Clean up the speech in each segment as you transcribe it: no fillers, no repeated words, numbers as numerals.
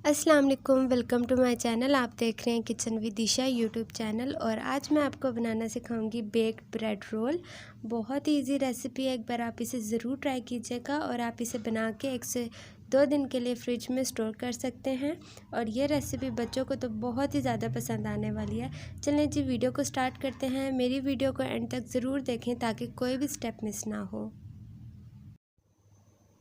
अस्सलाम वालेकुम, welcome to my channel. आप देख रहे हैं kitchen with Disha YouTube channel. और आज मैं आपको बनाना सिखाऊंगी बेक्ड ब्रेड रोल। बहुत ही इजी रेसिपी है, एक बार आप इसे ज़रूर ट्राई कीजिएगा और आप इसे बना के 1 से 2 दिन के लिए फ्रिज में स्टोर कर सकते हैं। और ये रेसिपी बच्चों को तो बहुत ही ज़्यादा पसंद आने वाली है। चलें जी, वीडियो को स्टार्ट करते हैं। मेरी वीडियो को एंड तक ज़रूर देखें ताकि कोई भी स्टेप मिस ना हो।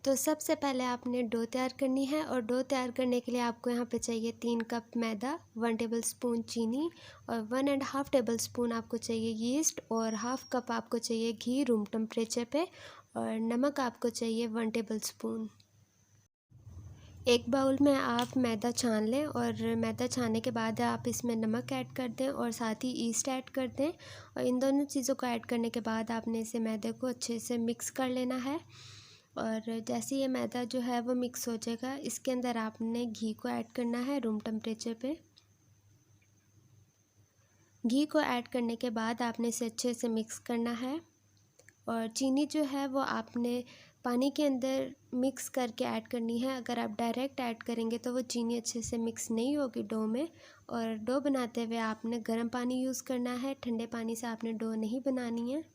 तो सबसे पहले आपने डो तैयार करनी है और डो तैयार करने के लिए आपको यहाँ पे चाहिए 3 कप मैदा, 1 टेबलस्पून चीनी और 1.5 टेबलस्पून आपको चाहिए यीस्ट और हाफ कप आपको चाहिए घी रूम टेम्परेचर पे और नमक आपको चाहिए 1 टेबलस्पून। एक बाउल में आप मैदा छान लें और मैदा छानने के बाद आप इसमें नमक ऐड कर दें और साथ ही ईस्ट ऐड कर दें। और इन दोनों चीज़ों को ऐड करने के बाद आपने इसे मैदे को अच्छे से मिक्स कर लेना है। और जैसे ये मैदा जो है वो मिक्स हो जाएगा, इसके अंदर आपने घी को ऐड करना है रूम टेम्परेचर पे। घी को ऐड करने के बाद आपने इसे अच्छे से मिक्स करना है। और चीनी जो है वो आपने पानी के अंदर मिक्स करके ऐड करनी है। अगर आप डायरेक्ट ऐड करेंगे तो वो चीनी अच्छे से मिक्स नहीं होगी डो में। और डो बनाते हुए आपने गर्म पानी यूज़ करना है, ठंडे पानी से आपने डो नहीं बनानी है।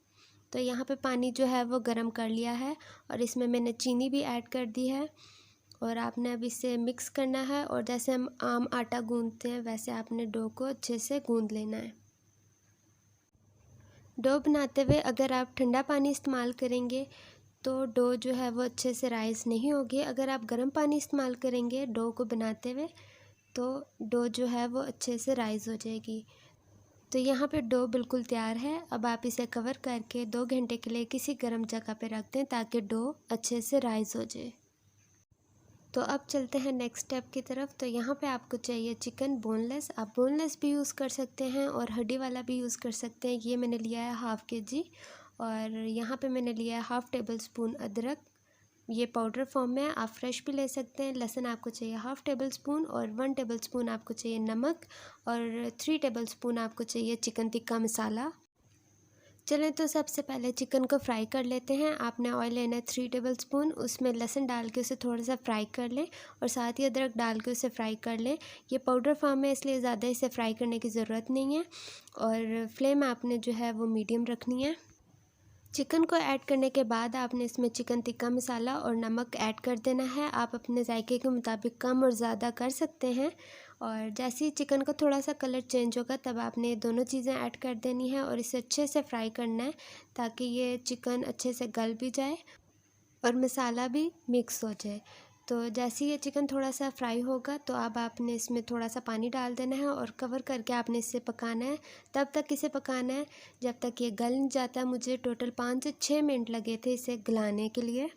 तो यहाँ पे पानी जो है वो गर्म कर लिया है और इसमें मैंने चीनी भी ऐड कर दी है। और आपने अब इसे मिक्स करना है और जैसे हम आम आटा गूंदते हैं वैसे आपने डो को अच्छे से गूंद लेना है। डो बनाते हुए अगर आप ठंडा पानी इस्तेमाल करेंगे तो डो जो है वो अच्छे से राइस नहीं होगी। अगर आप गर्म पानी इस्तेमाल करेंगे डो को बनाते हुए तो डो जो है वो अच्छे से राइस हो जाएगी। तो यहाँ पे डो बिल्कुल तैयार है। अब आप इसे कवर करके 2 घंटे के लिए किसी गर्म जगह पे रख दें ताकि डो अच्छे से राइस हो जाए। तो अब चलते हैं नेक्स्ट स्टेप की तरफ। तो यहाँ पे आपको चाहिए चिकन बोनलेस। आप बोनलेस भी यूज़ कर सकते हैं और हड्डी वाला भी यूज़ कर सकते हैं। ये मैंने लिया है हाफ़ kg और यहाँ पे मैंने लिया है हाफ़ टेबलस्पून अदरक। ये पाउडर फॉर्म में है, आप फ्रेश भी ले सकते हैं। लहसुन आपको चाहिए हाफ़ टेबलस्पून और 1 टेबलस्पून आपको चाहिए नमक और 3 टेबलस्पून आपको चाहिए चिकन टिक्का मसाला। चलें तो सबसे पहले चिकन को फ्राई कर लेते हैं। आपने ऑयल लेना है 3 टेबलस्पून, उसमें लहसुन डाल के उसे थोड़ा सा फ्राई कर लें और साथ ही अदरक डाल के उसे फ्राई कर लें। ये पाउडर फॉर्म है इसलिए ज़्यादा इसे फ्राई करने की ज़रूरत नहीं है और फ्लेम आपने जो है वो मीडियम रखनी है। चिकन को ऐड करने के बाद आपने इसमें चिकन टिक्का मसाला और नमक ऐड कर देना है। आप अपने जायके के मुताबिक कम और ज़्यादा कर सकते हैं। और जैसे ही चिकन का थोड़ा सा कलर चेंज होगा तब आपने दोनों चीज़ें ऐड कर देनी है और इसे अच्छे से फ्राई करना है ताकि ये चिकन अच्छे से गल भी जाए और मसाला भी मिक्स हो जाए। तो जैसे ही ये चिकन थोड़ा सा फ्राई होगा तो अब आपने इसमें थोड़ा सा पानी डाल देना है और कवर करके आपने इसे पकाना है। तब तक इसे पकाना है जब तक ये गल नहीं जाता। मुझे टोटल 5 से 6 मिनट लगे थे इसे गलाने के लिए।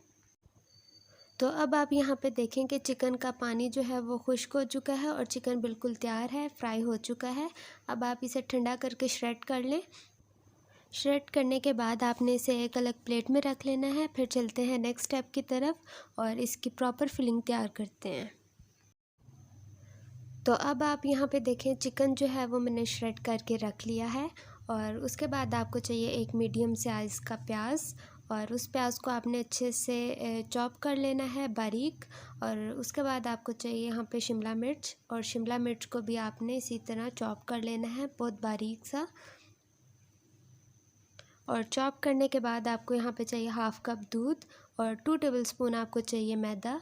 तो अब आप यहाँ पे देखें कि चिकन का पानी जो है वो खुश्क हो चुका है और चिकन बिल्कुल तैयार है, फ्राई हो चुका है। अब आप इसे ठंडा करके श्रेड कर लें। श्रेड करने के बाद आपने इसे एक अलग प्लेट में रख लेना है। फिर चलते हैं नेक्स्ट स्टेप की तरफ और इसकी प्रॉपर फिलिंग तैयार करते हैं। तो अब आप यहाँ पे देखें चिकन जो है वो मैंने श्रेड करके रख लिया है और उसके बाद आपको चाहिए एक मीडियम साइज़ का प्याज और उस प्याज को आपने अच्छे से चॉप कर लेना है बारीक। और उसके बाद आपको चाहिए यहाँ पे शिमला मिर्च और शिमला मिर्च को भी आपने इसी तरह चॉप कर लेना है बहुत बारीक सा। और चॉप करने के बाद आपको यहाँ पे चाहिए हाफ़ कप दूध और 2 टेबलस्पून आपको चाहिए मैदा।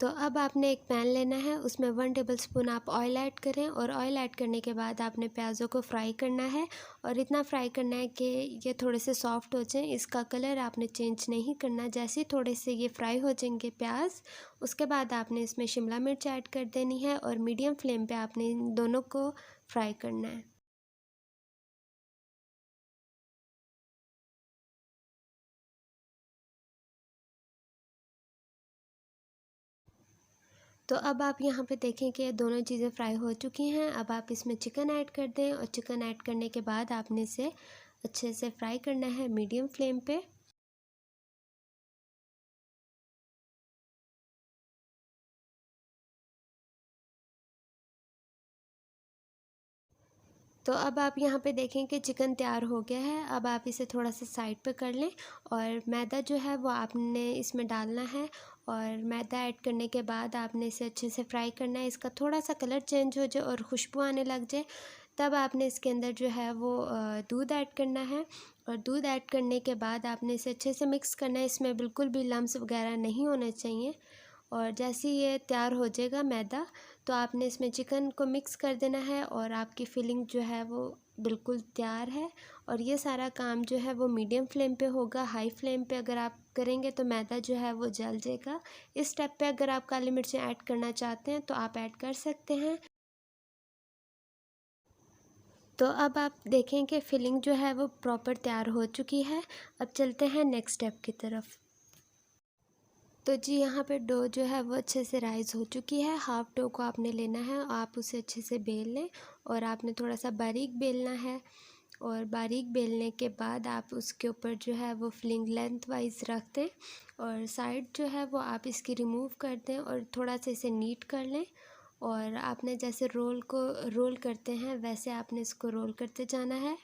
तो अब आपने एक पैन लेना है, उसमें 1 टेबलस्पून आप ऑयल ऐड करें और ऑयल ऐड करने के बाद आपने प्याज़ों को फ्राई करना है और इतना फ्राई करना है कि ये थोड़े से सॉफ्ट हो जाएं। इसका कलर आपने चेंज नहीं करना। जैसे ही थोड़े से ये फ्राई हो जाएंगे प्याज, उसके बाद आपने इसमें शिमला मिर्च ऐड कर देनी है और मीडियम फ्लेम पे आपने इन दोनों को फ्राई करना है। तो अब आप यहाँ पे देखें कि दोनों चीज़ें फ्राई हो चुकी हैं। अब आप इसमें चिकन ऐड कर दें और चिकन ऐड करने के बाद आपने इसे अच्छे से फ्राई करना है मीडियम फ्लेम पे। तो अब आप यहाँ पे देखें कि चिकन तैयार हो गया है। अब आप इसे थोड़ा सा साइड पे कर लें और मैदा जो है वो आपने इसमें डालना है और मैदा ऐड करने के बाद आपने इसे अच्छे से फ्राई करना है। इसका थोड़ा सा कलर चेंज हो जाए और खुशबू आने लग जाए, तब आपने इसके अंदर जो है वो दूध ऐड करना है। और दूध ऐड करने के बाद आपने इसे अच्छे से मिक्स करना है। इसमें बिल्कुल भी लम्स वगैरह नहीं होने चाहिए। और जैसे ही ये तैयार हो जाएगा मैदा, तो आपने इसमें चिकन को मिक्स कर देना है और आपकी फिलिंग जो है वो बिल्कुल तैयार है। और ये सारा काम जो है वो मीडियम फ्लेम पे होगा। हाई फ्लेम पे अगर आप करेंगे तो मैदा जो है वो जल जाएगा। इस स्टेप पे अगर आप काली मिर्चें ऐड करना चाहते हैं तो आप ऐड कर सकते हैं। तो अब आप देखें कि फिलिंग जो है वो प्रॉपर तैयार हो चुकी है। अब चलते हैं नेक्स्ट स्टेप की तरफ। तो जी यहाँ पे डो जो है वो अच्छे से राइज़ हो चुकी है। हाफ़ डो को आपने लेना है, आप उसे अच्छे से बेल लें और आपने थोड़ा सा बारीक बेलना है। और बारीक बेलने के बाद आप उसके ऊपर जो है वो फिलिंग लेंथ वाइज रख दें और साइड जो है वो आप इसकी रिमूव कर दें और थोड़ा सा इसे नीट कर लें। और आपने जैसे रोल करते हैं वैसे आपने इसको रोल करते जाना है।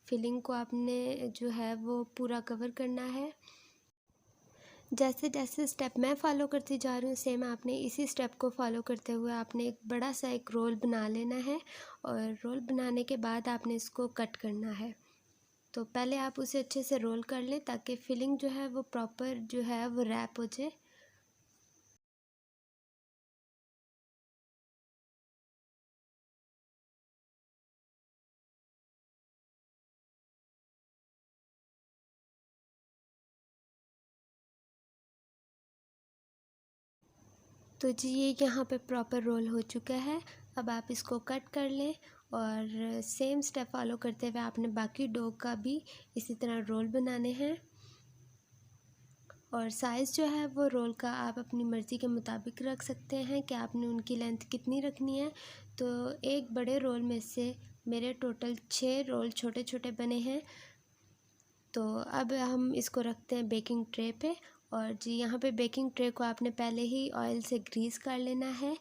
फिलिंग को आपने जो है वो पूरा कवर करना है। जैसे जैसे स्टेप मैं फ़ॉलो करती जा रही हूँ, सेम आपने इसी स्टेप को फॉलो करते हुए आपने एक बड़ा सा एक रोल बना लेना है। और रोल बनाने के बाद आपने इसको कट करना है। तो पहले आप उसे अच्छे से रोल कर लें ताकि फिलिंग जो है वो प्रॉपर जो है वो रैप हो जाए। तो जी ये यहाँ पे प्रॉपर रोल हो चुका है। अब आप इसको कट कर लें और सेम स्टेप फॉलो करते हुए आपने बाकी डो का भी इसी तरह रोल बनाने हैं। और साइज़ जो है वो रोल का आप अपनी मर्ज़ी के मुताबिक रख सकते हैं कि आपने उनकी लेंथ कितनी रखनी है। तो एक बड़े रोल में से मेरे टोटल 6 रोल छोटे छोटे बने हैं। तो अब हम इसको रखते हैं बेकिंग ट्रे पे। और जी यहाँ पे बेकिंग ट्रे को आपने पहले ही ऑयल से ग्रीस कर लेना है।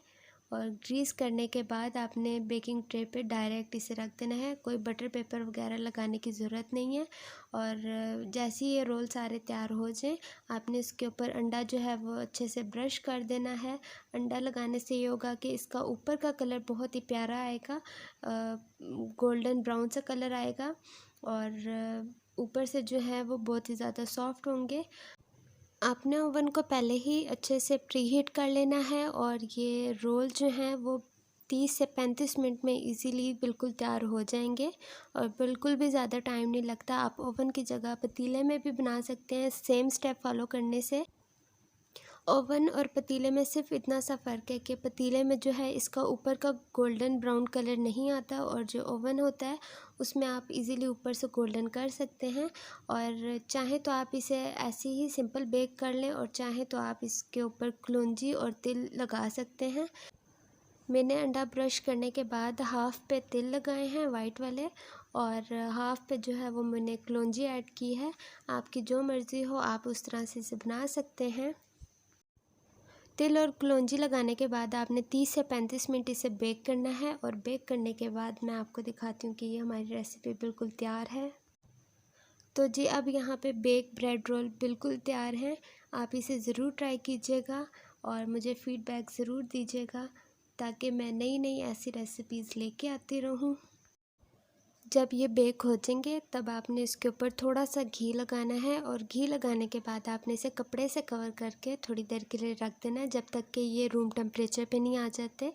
और ग्रीस करने के बाद आपने बेकिंग ट्रे पे डायरेक्ट इसे रख देना है, कोई बटर पेपर वगैरह लगाने की ज़रूरत नहीं है। और जैसे ही ये रोल सारे तैयार हो जाएं, आपने इसके ऊपर अंडा जो है वो अच्छे से ब्रश कर देना है। अंडा लगाने से ये होगा कि इसका ऊपर का कलर बहुत ही प्यारा आएगा, गोल्डन ब्राउन सा कलर आएगा। और ऊपर से जो है वो बहुत ही ज़्यादा सॉफ्ट होंगे। आपने ओवन को पहले ही अच्छे से प्रीहीट कर लेना है और ये रोल जो हैं वो 30 से 35 मिनट में इजीली बिल्कुल तैयार हो जाएंगे। और बिल्कुल भी ज़्यादा टाइम नहीं लगता। आप ओवन की जगह पतीले में भी बना सकते हैं सेम स्टेप फॉलो करने से। ओवन और पतीले में सिर्फ इतना सा फ़र्क है कि पतीले में जो है इसका ऊपर का गोल्डन ब्राउन कलर नहीं आता और जो ओवन होता है उसमें आप इजीली ऊपर से गोल्डन कर सकते हैं। और चाहे तो आप इसे ऐसे ही सिंपल बेक कर लें और चाहे तो आप इसके ऊपर कलौंजी और तिल लगा सकते हैं। मैंने अंडा ब्रश करने के बाद हाफ़ पे तिल लगाए हैं वाइट वाले और हाफ़ पे जो है वो मैंने कलौंजी ऐड की है। आपकी जो मर्ज़ी हो आप उस तरह से इसे बना सकते हैं। तिल और कलौंजी लगाने के बाद आपने 30 से 35 मिनट इसे बेक करना है। और बेक करने के बाद मैं आपको दिखाती हूँ कि ये हमारी रेसिपी बिल्कुल तैयार है। तो जी अब यहाँ पे बेक ब्रेड रोल बिल्कुल तैयार हैं। आप इसे ज़रूर ट्राई कीजिएगा और मुझे फ़ीडबैक ज़रूर दीजिएगा ताकि मैं नई नई ऐसी रेसिपीज़ लेके आती रहूँ। जब ये बेक हो जाएंगे तब आपने इसके ऊपर थोड़ा सा घी लगाना है और घी लगाने के बाद आपने इसे कपड़े से कवर करके थोड़ी देर के लिए रख देना है, जब तक कि ये रूम टेम्परेचर पे नहीं आ जाते।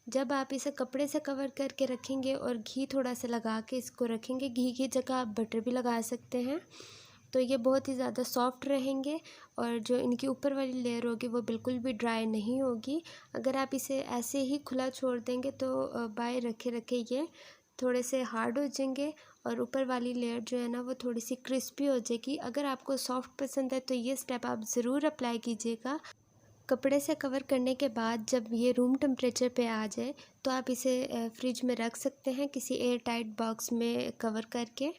जब आप इसे कपड़े से कवर करके रखेंगे और घी थोड़ा सा लगा के इसको रखेंगे, घी की जगह आप बटर भी लगा सकते हैं, तो ये बहुत ही ज़्यादा सॉफ्ट रहेंगे। और जो इनकी ऊपर वाली लेयर होगी वो बिल्कुल भी ड्राई नहीं होगी। अगर आप इसे ऐसे ही खुला छोड़ देंगे तो बाय रखे रखे ये थोड़े से हार्ड हो जाएंगे और ऊपर वाली लेयर जो है ना वो थोड़ी सी क्रिस्पी हो जाएगी। अगर आपको सॉफ्ट पसंद है तो ये स्टेप आप ज़रूर अप्लाई कीजिएगा। कपड़े से कवर करने के बाद जब ये रूम टेम्परेचर पे आ जाए तो आप इसे फ्रिज में रख सकते हैं किसी एयर टाइट बॉक्स में कवर करके।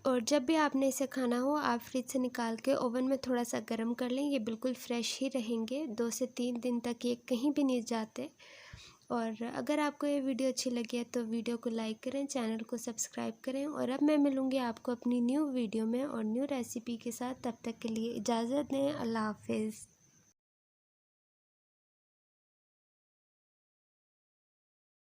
और जब भी आपने इसे खाना हो आप फ्रिज से निकाल के ओवन में थोड़ा सा गर्म कर लें, ये बिल्कुल फ्रेश ही रहेंगे। 2 से 3 दिन तक ये कहीं भी नहीं जाते। और अगर आपको ये वीडियो अच्छी लगी है तो वीडियो को लाइक करें, चैनल को सब्सक्राइब करें। और अब मैं मिलूँगी आपको अपनी न्यू वीडियो में और न्यू रेसिपी के साथ। तब तक के लिए इजाज़त दें। अल्लाह हाफ़िज़।